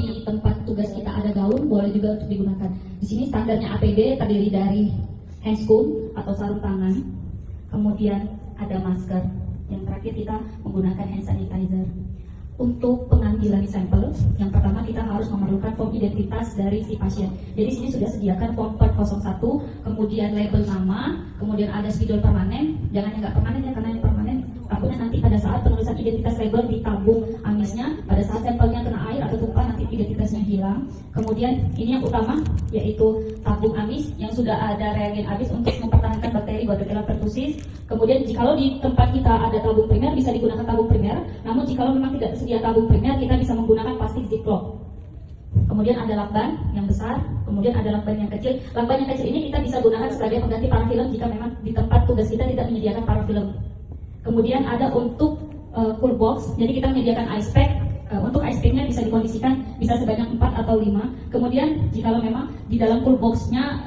di tempat tugas kita ada gaun, boleh juga untuk digunakan. Di sini standarnya APD terdiri dari handscoon atau sarung tangan, kemudian ada masker. Yang terakhir kita menggunakan hand sanitizer. Untuk pengambilan sampel, yang pertama kita harus memerlukan form identitas dari si pasien. Jadi sini sudah sediakan form per 01, kemudian label nama, kemudian ada spidol permanen. Jangan yang nggak permanen ya, karena yang permanen takutnya nanti pada saat penulisan identitas label di tabung amisnya, pada saat sampelnya kena air atau tumpah nanti identitasnya hilang. Kemudian ini yang utama, yaitu tabung amis yang sudah ada reagen amis untuk mempertahankan bakteri Bordetella pertussis. Kemudian jikalau di tempat kita ada tabung primer, bisa digunakan tabung primer. Namun jikalau memang tidak tersedia tabung primer, kita bisa menggunakan plastik ziplock. Kemudian ada lakban yang besar, kemudian ada lakban yang kecil. Lakban yang kecil ini kita bisa gunakan sebagai pengganti parafilm jika memang di tempat tugas kita tidak menyediakan parafilm. Kemudian ada untuk cool box, jadi kita menyediakan ice pack. Untuk ice pack-nya bisa dikondisikan bisa sebanyak 4 atau 5. Kemudian jikalau memang di dalam cool box-nya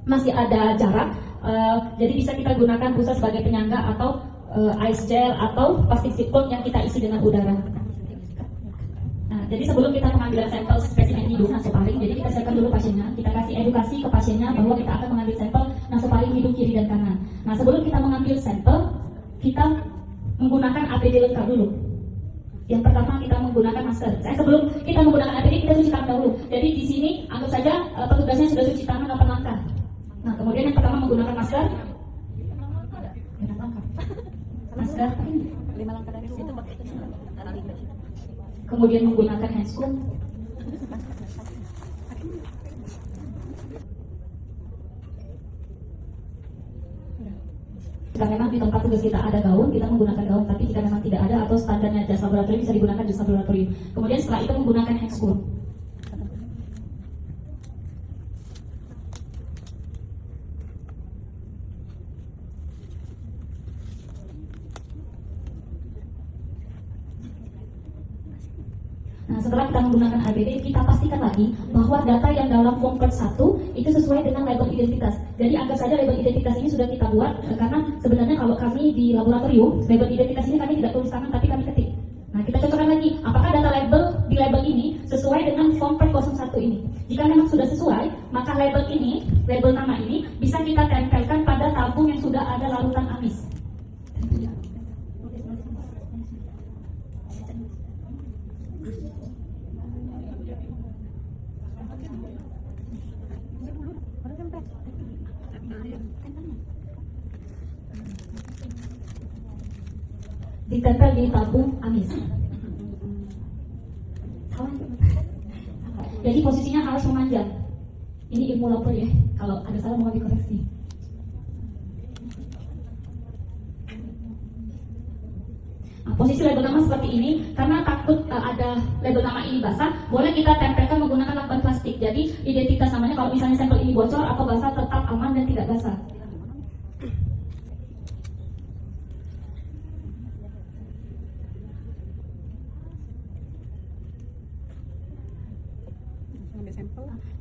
masih ada jarak, jadi bisa kita gunakan busa sebagai penyangga atau ice gel atau plastik ziplock yang kita isi dengan udara. Nah, jadi sebelum kita mengambil sampel spesimen hidung nasofaring, jadi kita siapkan dulu pasiennya, kita kasih edukasi ke pasiennya bahwa kita akan mengambil sampel nasofaring hidung kiri dan kanan. Nah, sebelum kita mengambil sampel, kita menggunakan APD lengkap dulu. Yang pertama kita menggunakan masker. Sebelum kita menggunakan APD, kita cuci tangan dahulu. Jadi di sini anggap saja petugasnya sudah cuci tangan 8 langkah. Nah, kemudian yang pertama menggunakan masker. Masker. 5 langkah dari situ pakai itu. Kemudian menggunakan handscoon. Jika memang di tempat tugas kita ada gaun, kita menggunakan gaun. Tapi jika memang tidak ada atau standarnya jas laboratorium, bisa digunakan jas laboratorium. Kemudian setelah itu menggunakan handscoon. Nah, setelah kita menggunakan APD, kita pastikan lagi bahwa data yang dalam form part 1 itu sesuai dengan label identitas. Jadi anggap saja label identitas ini sudah kita buat, karena sebenarnya kalau kami di laboratorium, label identitas ini kami tidak tulis tangan tapi kami ketik. Nah, kita cocokkan lagi, apakah data label di label ini sesuai dengan form part 01 ini. Jika memang sudah sesuai, maka label ini, label nama ini, bisa kita tempelkan pada tabung yang sudah ada larutan amis. Ditempel di tabung amis. Jadi posisinya harus memanjang. Ini ilmu lapor ya. Kalau ada salah mohon dikoreksi. Nah, posisi label nama seperti ini, karena takut ada label nama ini basah, boleh kita tempelkan menggunakan lakban plastik. Jadi identitas namanya kalau misalnya sampel ini bocor atau basah tetap aman dan tidak basah.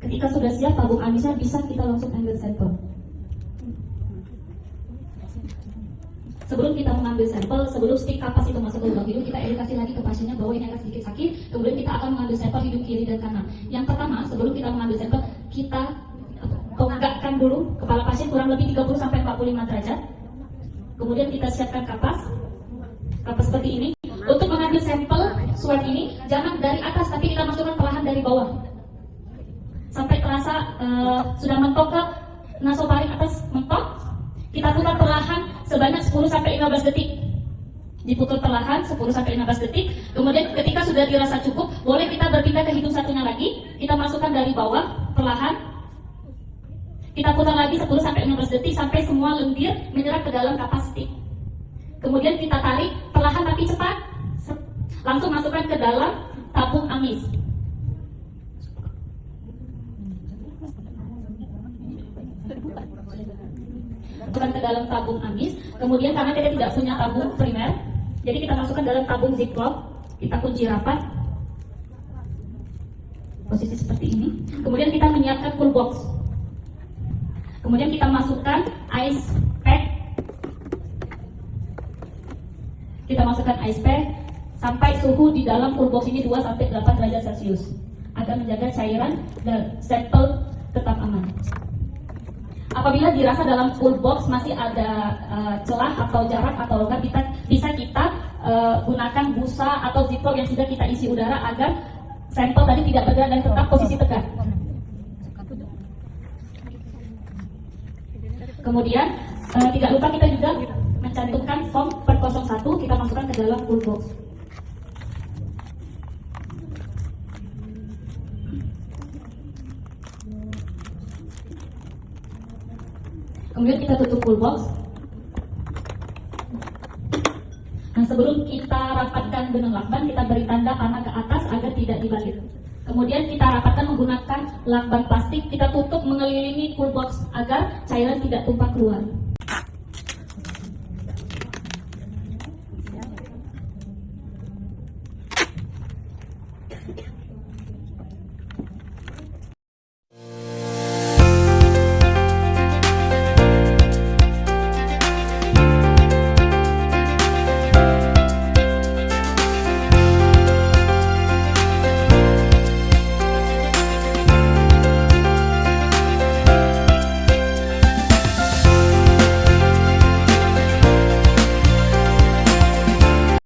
Ketika sudah siap tabung amisnya, bisa kita langsung ambil sampel. Sebelum kita mengambil sampel, sebelum stik kapas itu masuk ke lubang hidung, kita edukasi lagi ke pasiennya bahwa ini akan sedikit sakit. Kemudian kita akan mengambil sampel hidung kiri dan kanan. Yang pertama, sebelum kita mengambil sampel, kita tegakkan dulu kepala pasien kurang lebih 30-45 derajat. Kemudian kita siapkan kapas seperti ini. Untuk mengambil sampel swab ini, jangan dari atas, tapi kita masukkan perlahan dari bawah. Sampai terasa sudah mentok ke nasofaring atas, mentok, kita putar perlahan sebanyak 10-15 detik. Diputar perlahan 10-15 detik. Kemudian ketika sudah dirasa cukup, boleh kita berpindah ke hidung satunya lagi. Kita masukkan dari bawah perlahan. Kita putar lagi 10-15 detik sampai semua lendir menyerap ke dalam kapas stik. Kemudian kita tarik perlahan tapi cepat. Langsung masukkan ke dalam tabung amis. Masukkan ke dalam tabung amis. Kemudian karena kita tidak punya tabung primer, jadi kita masukkan dalam tabung ziplock. Kita kunci rapat. Posisi seperti ini. Kemudian kita menyiapkan cool box. Kemudian kita masukkan ice pack. Kita masukkan ice pack sampai suhu di dalam cool box ini 2-8 derajat Celcius agar menjaga cairan dan sampel tetap aman. Apabila dirasa dalam cool box masih ada celah atau jarak atau longgar, bisa kita gunakan busa atau ziplock yang sudah kita isi udara agar sampel tadi tidak bergerak dan tetap posisi tegak. Kemudian tidak lupa kita juga mencantumkan form per 01 kita masukkan ke dalam cool box. Kemudian kita tutup cool box. Nah, sebelum kita rapatkan benang lakban, kita beri tanda panah ke atas agar tidak dibalik. Kemudian kita rapatkan menggunakan lakban plastik, kita tutup mengelilingi cool box agar cairan tidak tumpah keluar.